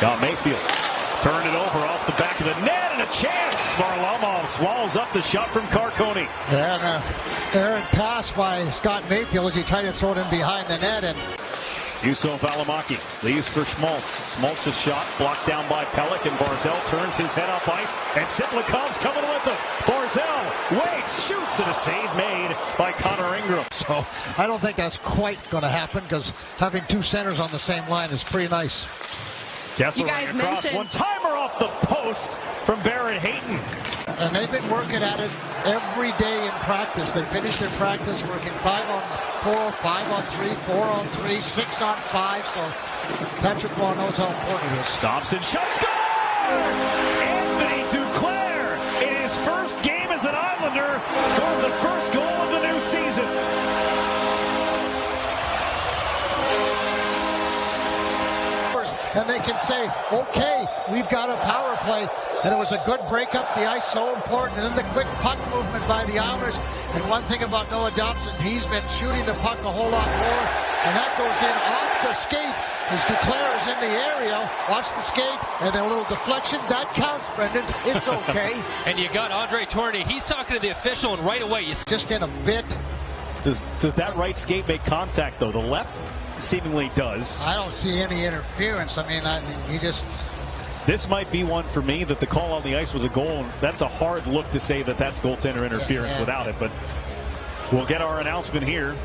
Got Mayfield. Turned it over off the back of the net, and a chance. Varlamov swallows up the shot from Carconi. And errant pass by Scott Mayfield as he tried to throw it in behind the net. And Yusuf Alamaki leaves for Schmaltz. Schmaltz's shot blocked down by Pelech, and Barzal turns his head off ice, and Siplikov's coming with him. Barzal waits, shoots, and a save made by Connor Ingram. So I don't think that's quite going to happen, because having two centers on the same line is pretty nice. Kessler across, one-timer off the post from Barrett Hayton. And they've been working at it every day in practice. They finish their practice working 5-on-4, 5-on-3, 4-on-3, 6-on-5. So Patrick Waugh knows how important it is. Thompson shot, score! Anthony Duclair, in his first game as an Islander, scores the first goal of the new season. And they can say, okay, we've got a power play. And it was a good break up the ice, so important. And then the quick puck movement by the Islanders. And one thing about Noah Dobson, he's been shooting the puck a whole lot more. And that goes in off the skate as Duclair is in the area. Watch the skate and a little deflection. That counts, Brendan. It's okay. And you got Andre Tourné. He's talking to the official, and right away, just in a bit. Does that right skate make contact, though? The left seemingly does. I don't see any interference. I mean, he just... This might be one for me that the call on the ice was a goal. That's a hard look to say that that's goaltender interference without it, but we'll get our announcement here.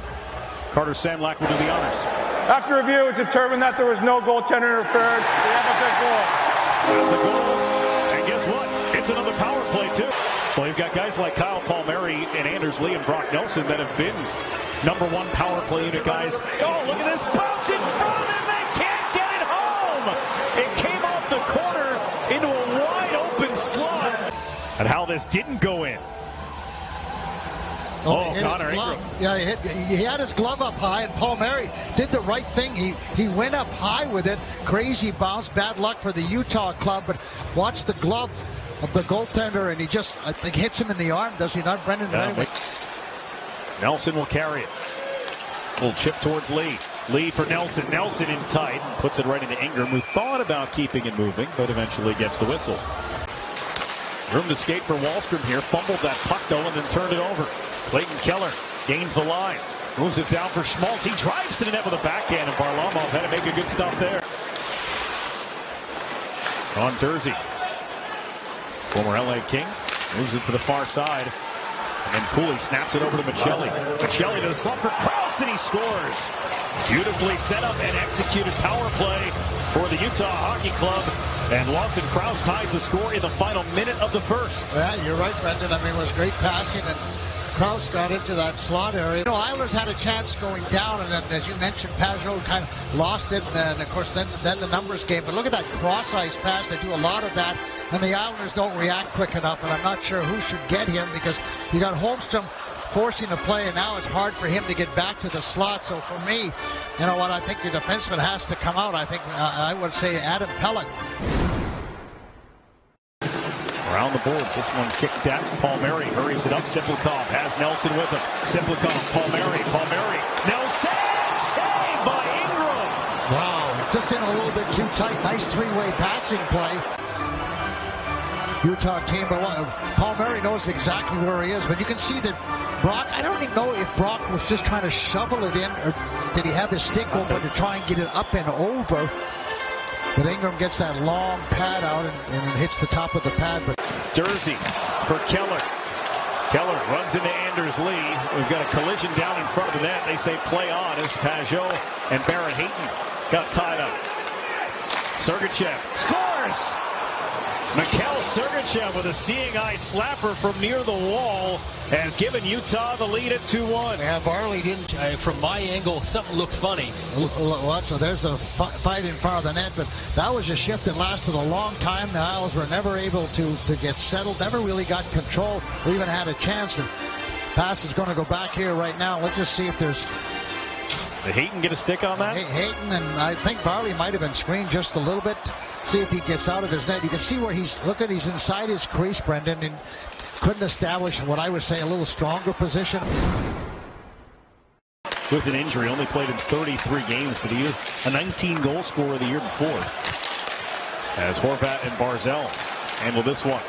Carter Sandlack will do the honors. After review, it's determined that there was no goaltender interference. We have a good goal. That's a goal. And guess what? It's another power play, too. Well, you've got guys like Kyle Palmieri and Anders Lee and Brock Nelson that have been number one power play unit guys. Oh, look at this bounce in front, and they can't get it home. It came off the corner into a wide open slot. And how this didn't go in. Oh, Connor Ingram. Yeah, he had his glove up high, and Palmieri did the right thing. He went up high with it. Crazy bounce. Bad luck for the Utah club, but watch the glove of the goaltender, and he just, I think, hits him in the arm. Does he not, Brendan? Yeah, Nelson will carry it. Little chip towards Lee. Lee for Nelson. Nelson in tight. Puts it right into Ingram, who thought about keeping it moving, but eventually gets the whistle. Room to skate for Wahlstrom here. Fumbled that puck, though, and then turned it over. Clayton Keller gains the line. Moves it down for Schmaltz. He drives to the net with a backhand, and Varlamov had to make a good stop there. On Dursey. Former LA King. Moves it to the far side. And then Cooley snaps it over to Michelli. Michelli to the slump for Krause, and he scores. Beautifully set up and executed power play for the Utah Hockey Club. And Lawson Krause ties the score in the final minute of the first. Yeah, you're right, Brendan. I mean, it was great passing, and Krause got into that slot area. You know, Islanders had a chance going down, and then, as you mentioned, Pajot kind of lost it, and of course, then the numbers game. But look at that cross-ice pass. They do a lot of that, and the Islanders don't react quick enough, and I'm not sure who should get him, because you got Holmstrom forcing the play, and now it's hard for him to get back to the slot. So for me, you know what, I think the defenseman has to come out. I think I would say Adam Pelech. Around the board, this one kicked at Palmieri, hurries it up. Siplikovf has Nelson with him. Siplikovf, Palmieri, Nelson, saved by Ingram. Wow, just in a little bit too tight. Nice three-way passing play. Utah team, but Palmieri knows exactly where he is. But you can see that Brock, I don't even know if Brock was just trying to shovel it in, or did he have his stick open to try and get it up and over. But Ingram gets that long pad out and hits the top of the pad. But Dursey for Keller. Keller runs into Anders Lee. We've got a collision down in front of the net. They say play on as Pajot and Barrett Hayton got tied up. Sergachev scores! Mikhail Sergachev with a seeing eye slapper from near the wall has given Utah the lead at 2-1. And Varley didn't, from my angle, something looked funny. So there's a fight in front of the net, but that was a shift that lasted a long time. The Isles were never able to get settled, never really got control, or even had a chance. And pass is going to go back here right now. Let's just see if there's... Did Hayton get a stick on that? Hayton, and I think Varley might have been screened just a little bit. See if he gets out of his net. You can see where he's inside his crease, Brendan, and couldn't establish what I would say a little stronger position. With an injury, only played in 33 games, but he is a 19-goal scorer the year before. as Horvat and Barzal handle this one.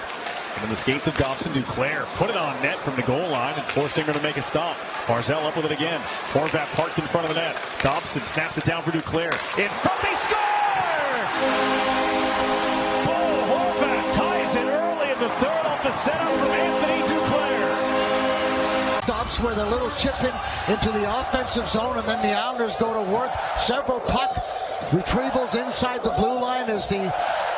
And in the skates of Dobson, Duclair put it on net from the goal line and forced Ingram to make a stop. Barzal up with it again. Horvat parked in front of the net. Dobson snaps it down for Duclair. In front, they score! Horvat ties it early in the third off the setup from Anthony Duclair. Stops with a little chip into the offensive zone, and then the Islanders go to work. Several puck retrievals inside the blue line as the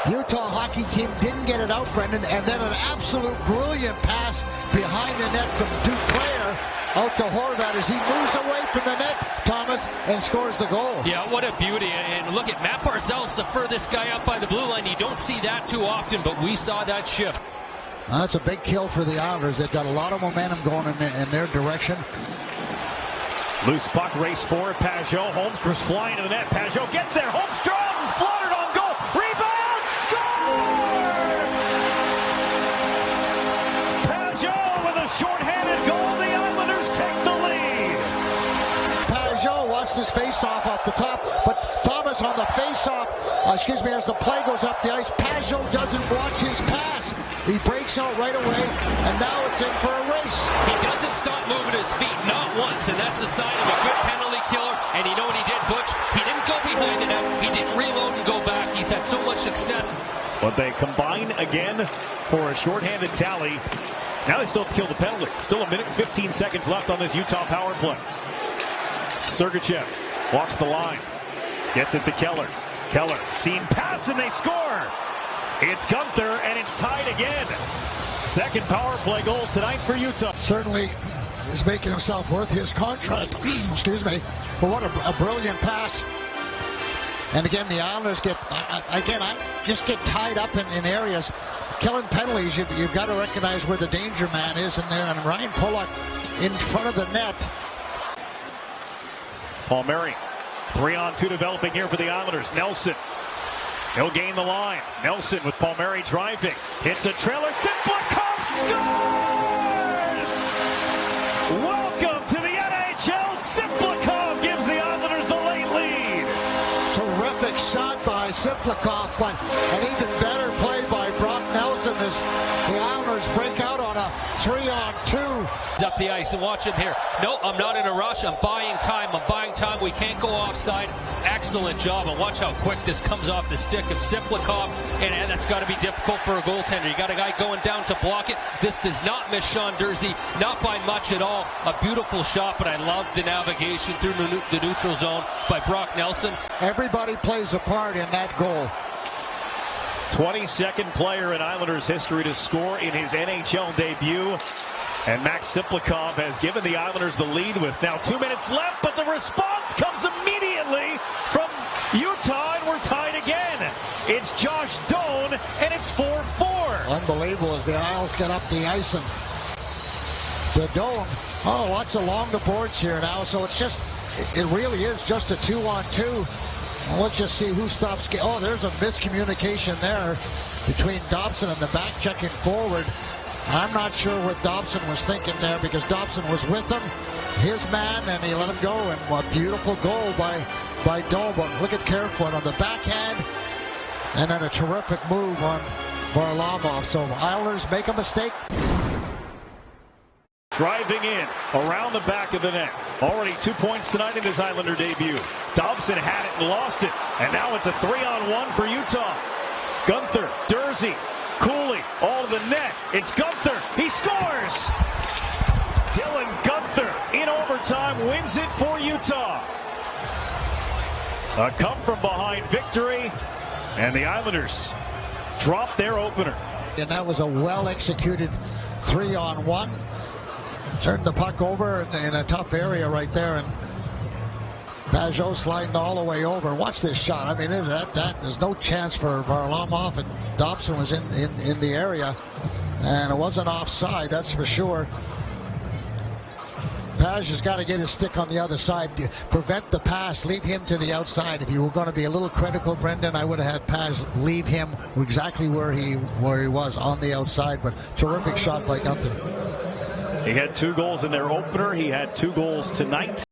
Utah hockey team didn't get it out, Brendan, and then an absolute brilliant pass behind the net from Duclair out to Horvat as he moves away from the net, Thomas, and scores the goal. Yeah, what a beauty. And look at Matt Barzal's the furthest guy up by the blue line. You don't see that too often, but we saw that shift. That's a big kill for the Islanders. They've got a lot of momentum going in their direction. Loose puck, race forward, Pajot. Holmstrom's flying to the net. Pajot gets there. Holmstrom floated on goal. Rebound, score! Pajot with a shorthanded goal. The Islanders take the lead. Pajot wants this face-off off the top, but Thomas on the face-off, as the play goes up the ice, Pajot doesn't watch his pass. He breaks out right away, and now it's in for a race. He doesn't stop moving his feet, not once, and that's a sign of a good penalty killer. And you know what he did, Butch? He didn't go behind the net. He didn't reload and go back. He's had so much success. But they combine again for a shorthanded tally. Now they still have to kill the penalty. Still 1 minute and 15 seconds left on this Utah power play. Sergachev walks the line. Gets it to Keller. Keller, seam pass, and they score. It's Gunther, and it's tied again. Second power play goal tonight for Utah. Certainly is making himself worth his contract. Excuse me. But what a brilliant pass. And again, the Islanders just get tied up in areas. Killing penalties, you've got to recognize where the danger man is in there. And Ryan Pulock in front of the net. Palmieri, 3-on-2 developing here for the Islanders. Nelson. He'll gain the line. Nelson with Palmieri driving. Hits a trailer. Simplakov scores! Welcome to the NHL. Simplakov gives the Islanders the late lead. Terrific shot by Simplakov, but an even better play by Brock Nelson as the Islanders break out on a 3-on-2. Up the ice and watch him here. No, I'm not in a rush. I'm buying time. We can't go offside. Excellent job. And watch how quick this comes off the stick of Simplakov. And that's got to be difficult for a goaltender. You got a guy going down to block it. This does not miss Sean Durzi. Not by much at all. A beautiful shot, but I love the navigation through the neutral zone by Brock Nelson. Everybody plays a part in that goal. 22nd player in Islanders history to score in his NHL debut. And Max Simplakov has given the Islanders the lead with now 2 minutes left, but the response comes immediately from Utah, and we're tied again. It's Josh Doan, and it's 4-4. Unbelievable as the Isles get up the ice, and the Doan, lots along the boards here now, so it really is just a 2-on-2. Let's just see who stops. There's a miscommunication there between Dobson and the back checking forward. I'm not sure what Dobson was thinking there because Dobson was with him, his man, and he let him go. And a beautiful goal by Doan. But look at Kerfoot on the backhand, and then a terrific move on Varlamov. So Islanders make a mistake. Driving in around the back of the net. Already 2 points tonight in his Islander debut. Dobson had it and lost it. And now it's a 3-on-1 for Utah. Gunther, Durzi, Cooley, all to the net. It's Gunther. He scores! Dylan Gunther in overtime wins it for Utah. A come-from-behind victory. And the Islanders drop their opener. And that was a well-executed 3-on-1. Turned the puck over in a tough area right there, and Pajot sliding all the way over. Watch this shot. I mean, there's no chance for Varlamov, and Dobson was in the area, and it wasn't offside, that's for sure. Paj has got to get his stick on the other side, prevent the pass, leave him to the outside. If you were going to be a little critical, Brendan, I would have had Paj leave him exactly where he was on the outside, but terrific shot by Gunther. He had 2 goals in their opener. He had 2 goals tonight.